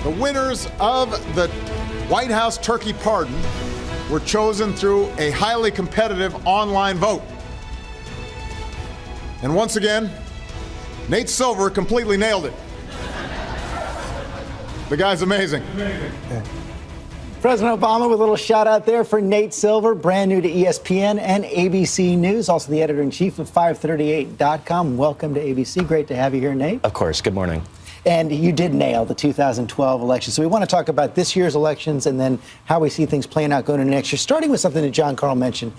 The winners of the White House turkey pardon were chosen through a highly competitive online vote. And once again, Nate Silver completely nailed it. The guy's amazing. President Obama with a little shout out there for Nate Silver, brand new to ESPN and ABC News, also the editor-in-chief of 538.com. Welcome to ABC. Great to have you here, Nate. Of course. Good morning. And you did nail the 2012 election. So we want to talk about this year's elections and then how we see things playing out going into next year, starting with something that John Carl mentioned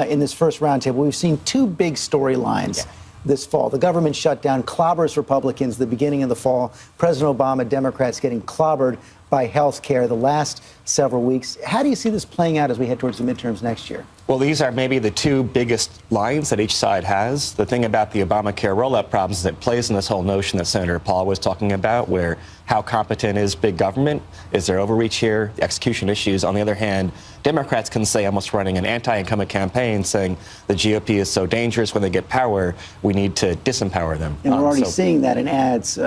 in this first roundtable. We've seen two big storylines this fall. The government shutdown clobbers Republicans the beginning of the fall. President Obama, Democrats getting clobbered by health care the last several weeks. How do you see this playing out as we head towards the midterms next year? Well, these are maybe the two biggest lines that each side has. The thing about the Obamacare rollout problems is it plays in this whole notion that Senator Paul was talking about, where how competent is big government? Is there overreach here? The execution issues. On the other hand, Democrats can say, almost running an anti-incumbent campaign, saying the GOP is so dangerous when they get power, we need to disempower them. And we're already seeing that in ads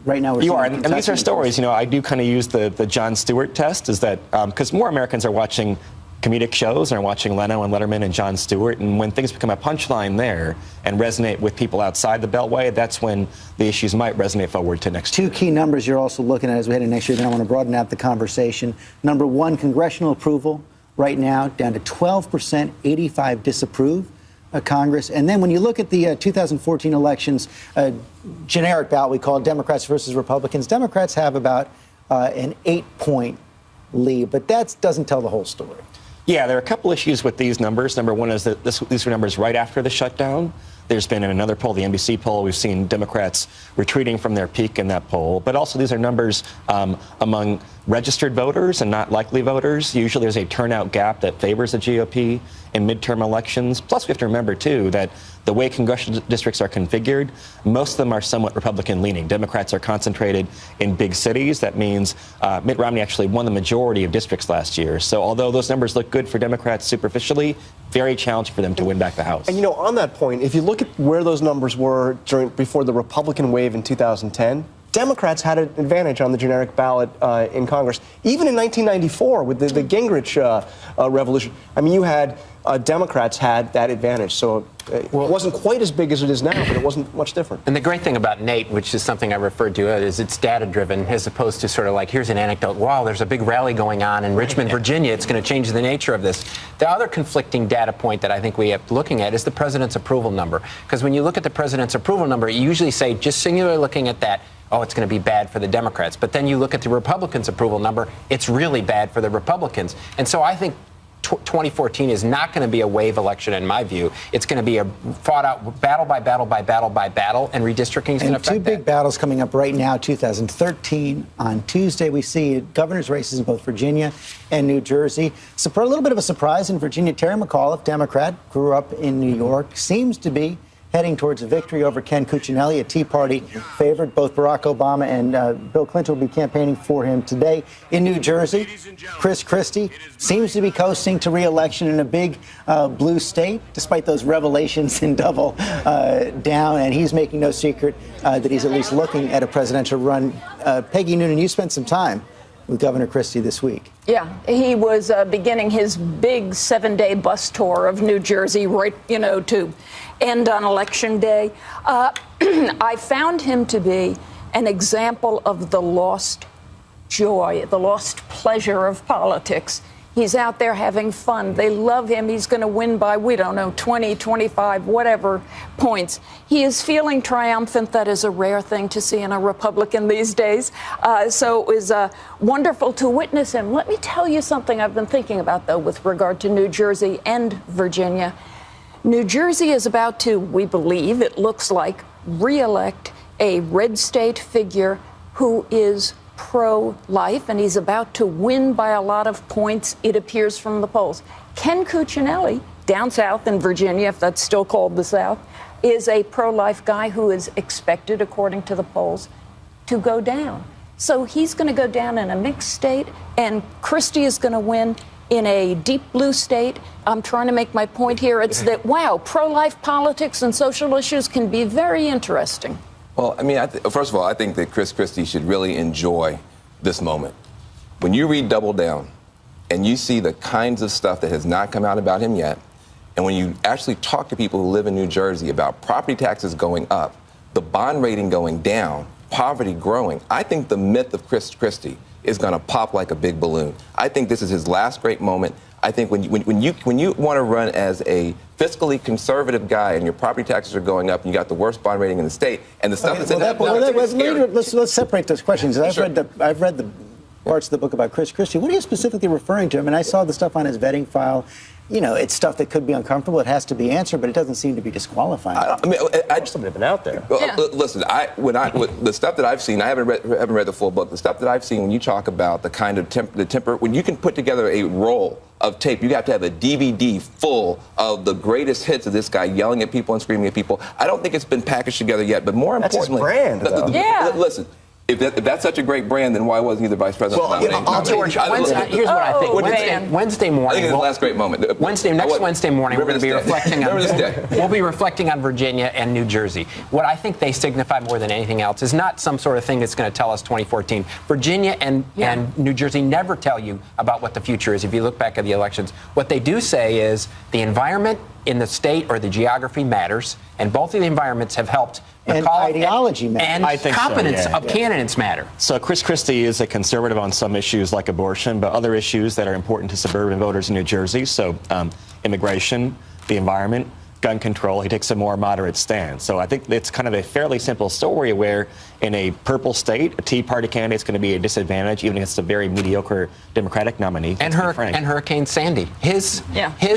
right now. You are, and these are stories. You know, I do kind of use the Jon Stewart test, is that because more Americans are watching comedic shows and are watching Leno and Letterman and Jon Stewart, and when things become a punchline there and resonate with people outside the Beltway, that's when the issues might resonate forward to next year. Two key numbers you're also looking at as we head into next year, then I want to broaden out the conversation. Number one, congressional approval right now down to 12%, 85 disapprove Congress. And then when you look at the 2014 elections, generic ballot, we call it Democrats versus Republicans. Democrats have about an 8-point lead, but that doesn't tell the whole story. Yeah, there are a couple issues with these numbers. Number one is that these are numbers right after the shutdown. There's been in another poll, the NBC poll, we've seen Democrats retreating from their peak in that poll. But also these are numbers among registered voters and not likely voters. Usually there's a turnout gap that favors the GOP in midterm elections. Plus, we have to remember, too, that the way congressional districts are configured, most of them are somewhat Republican-leaning. Democrats are concentrated in big cities. That means Mitt Romney actually won the majority of districts last year. So although those numbers look good for Democrats superficially, very challenging for them to win back the House. And, you know, on that point, if you look at where those numbers were before the Republican wave in 2010, Democrats had an advantage on the generic ballot in Congress. Even in 1994 with the Gingrich revolution, I mean, you had Democrats had that advantage. So it wasn't quite as big as it is now, but it wasn't much different. And the great thing about Nate, which is something I referred to, is it's data-driven as opposed to sort of like, here's an anecdote. Wow, there's a big rally going on in Richmond, Virginia. It's going to change the nature of this. The other conflicting data point that I think we have looking at is the president's approval number. Because when you look at the president's approval number, you usually say, just singularly looking at that, oh, it's going to be bad for the Democrats. But then you look at the Republicans' approval number, it's really bad for the Republicans. And so I think 2014 is not going to be a wave election, in my view. It's going to be a fought-out battle by battle by battle by battle, and redistricting is going to affect that. Two big battles coming up right now, 2013. On Tuesday, we see governor's races in both Virginia and New Jersey. So for a little bit of a surprise in Virginia, Terry McAuliffe, Democrat, grew up in New York, seems to be heading towards a victory over Ken Cuccinelli, a Tea Party favorite. Both Barack Obama and Bill Clinton will be campaigning for him today. In New Jersey, Chris Christie seems to be coasting to re-election in a big blue state, despite those revelations in Double Down, and he's making no secret that he's at least looking at a presidential run. Peggy Noonan, you spent some time with Governor Christie this week. Yeah, he was beginning his big 7-day bus tour of New Jersey, right, to end on Election Day. I found him to be an example of the lost joy, the lost pleasure of politics. He's out there having fun. They love him. He's going to win by, we don't know, 20, 25, whatever points. He is feeling triumphant. That is a rare thing to see in a Republican these days. So it was wonderful to witness him. Let me tell you something I've been thinking about, though, with regard to New Jersey and Virginia. New Jersey is about to, we believe, it looks like, re-elect a red state figure who is pro-life, and he's about to win by a lot of points, it appears from the polls. Ken Cuccinelli, down south in Virginia, if that's still called the South, is a pro-life guy who is expected, according to the polls, to go down. So he's going to go down in a mixed state, and Christie is going to win in a deep blue state. I'm trying to make my point here. It's that, wow, pro-life politics and social issues can be very interesting. Well, I mean, first of all, I think that Chris Christie should really enjoy this moment. When you read Double Down and you see the kinds of stuff that has not come out about him yet, and when you actually talk to people who live in New Jersey about property taxes going up, the bond rating going down, poverty growing, I think the myth of Chris Christie is going to pop like a big balloon. I think this is his last great moment. I think when you want to run as a fiscally conservative guy and your property taxes are going up and you got the worst bond rating in the state and the stuff that's in that book, let's separate those questions. I've read the parts of the book about Chris Christie. What are you specifically referring to? I mean, I saw the stuff on his vetting file. You know, it's stuff that could be uncomfortable. It has to be answered, but it doesn't seem to be disqualifying. I mean, I just haven't been out there. Listen, the stuff that I've seen, I haven't read the full book. The stuff that I've seen, when you talk about the kind of temper, when you can put together a roll of tape, you have to have a DVD full of the greatest hits of this guy yelling at people and screaming at people. I don't think it's been packaged together yet, but more importantly, that's his brand. Listen. If that's such a great brand, then why wasn't he the vice president? Well, George, here's what I think. Wednesday morning. I think it's the last great moment. Next Wednesday morning, we're going to be reflecting on. We'll be reflecting on Virginia and New Jersey. What I think they signify more than anything else is not some sort of thing that's going to tell us 2014. Virginia and New Jersey never tell you about what the future is. If you look back at the elections, what they do say is the environment in the state or the geography matters, and both of the environments have helped. And ideology matters. And competence of candidates matter. So Chris Christie is a conservative on some issues like abortion, but other issues that are important to suburban voters in New Jersey, so immigration, the environment, gun control, he takes a more moderate stand. So I think it's kind of a fairly simple story where in a purple state, a Tea Party candidate is going to be a disadvantage even against a very mediocre Democratic nominee. And Hurricane Sandy. His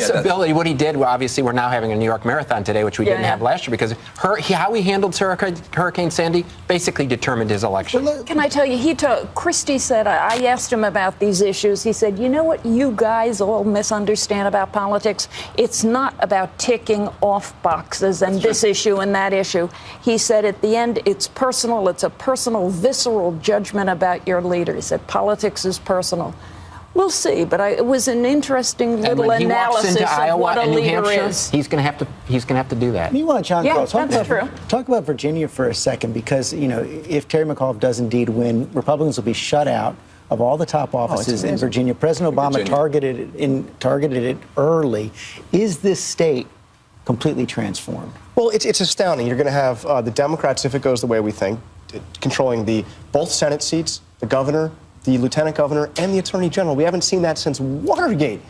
ability, what he did, well, obviously we're now having a New York Marathon today, which we didn't have last year, because how he handled Hurricane Sandy basically determined his election. Can I tell you, Christie said, I asked him about these issues. He said, you know what you guys all misunderstand about politics? It's not about ticking off boxes and this issue and that issue. He said at the end, it's personal. It's a personal, visceral judgment about your leader. He said politics is personal. We'll see, but it was an interesting little analysis of Iowa what a and leader New Hampshire, is. He's going to have to do that. Meanwhile, John, true. Talk about Virginia for a second, because if Terry McAuliffe does indeed win, Republicans will be shut out of all the top offices in Virginia. President Obama targeted it early. Is this state completely transformed? Well, it's astounding. You're going to have the Democrats, if it goes the way we think, controlling both Senate seats, the governor, the lieutenant governor, and the attorney general. We haven't seen that since Watergate.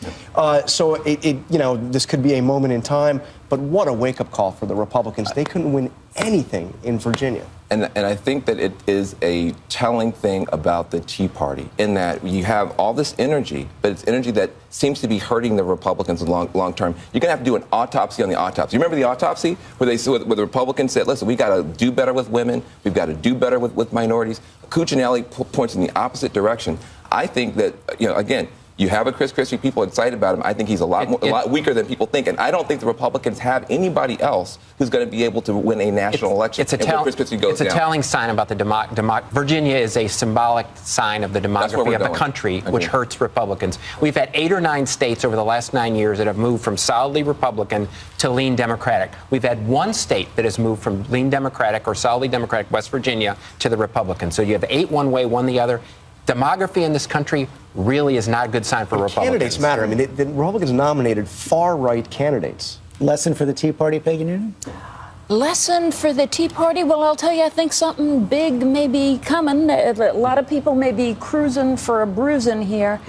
So this could be a moment in time. But what a wake-up call for the Republicans. They couldn't win anything in Virginia. And I think that it is a telling thing about the Tea Party, in that you have all this energy, but it's energy that seems to be hurting the Republicans long term. You're going to have to do an autopsy on the autopsy. You remember the autopsy where the Republicans said, listen, we got to do better with women, we've got to do better with minorities. Cuccinelli points in the opposite direction. I think that, again, you have a Chris Christie, people excited about him. I think he's a lot weaker than people think. And I don't think the Republicans have anybody else who's going to be able to win a national election. It's a telling sign about the Virginia is a symbolic sign of the demography of the country, which hurts Republicans. We've had 8 or 9 states over the last 9 years that have moved from solidly Republican to lean Democratic. We've had 1 state that has moved from lean Democratic or solidly Democratic, West Virginia, to the Republican. So you have 8 one way, 1 the other. Demography in this country really is not a good sign for Republicans. Candidates matter. I mean, the Republicans nominated far-right candidates. Lesson for the Tea Party, Peggy Noonan? Lesson for the Tea Party? Well, I'll tell you, I think something big may be coming. A lot of people may be cruising for a bruising here.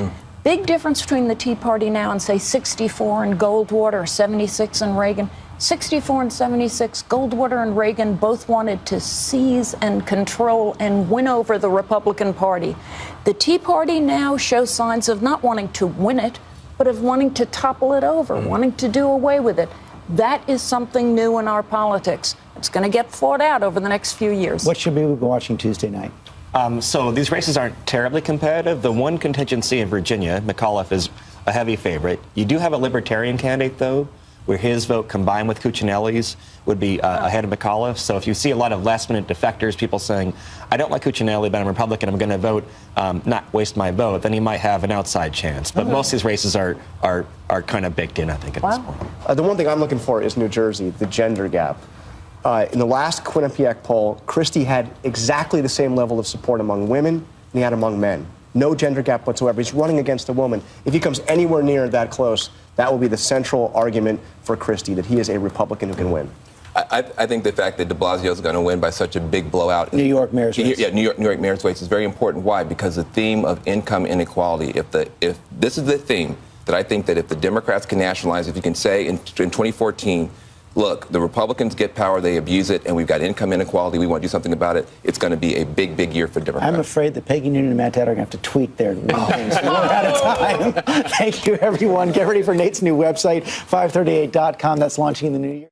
Big difference between the Tea Party now and, say, 64 and Goldwater, 76 and Reagan. 64 and 76, Goldwater and Reagan both wanted to seize and control and win over the Republican Party. The Tea Party now shows signs of not wanting to win it, but of wanting to topple it over, wanting to do away with it. That is something new in our politics. It's going to get fought out over the next few years. What should we be watching Tuesday night? So these races aren't terribly competitive. The one contingency in Virginia, McAuliffe is a heavy favorite. You do have a Libertarian candidate, though, where his vote combined with Cuccinelli's would be ahead of McAuliffe. So if you see a lot of last-minute defectors, people saying, I don't like Cuccinelli, but I'm Republican, I'm going to vote, not waste my vote, then he might have an outside chance. But most of these races are kind of baked in, I think, at this point. The one thing I'm looking for is New Jersey, the gender gap. In the last Quinnipiac poll, Christie had exactly the same level of support among women than he had among men. No gender gap whatsoever. He's running against a woman. If he comes anywhere near that close, that will be the central argument for Christie, that he is a Republican who can win. I think the fact that de Blasio is going to win by such a big blowout. New York mayor's race. Yeah, New York mayor's race is very important. Why? Because the theme of income inequality. If this is the theme that I think that if the Democrats can nationalize, if you can say in 2014, look, the Republicans get power, they abuse it, and we've got income inequality, we want to do something about it, it's going to be a big, big year for Democrats. I'm afraid that Peggy Noonan and Matt Dad are going to have to tweet their things. We're out of time. Thank you, everyone. Get ready for Nate's new website, 538.com. That's launching in the new year.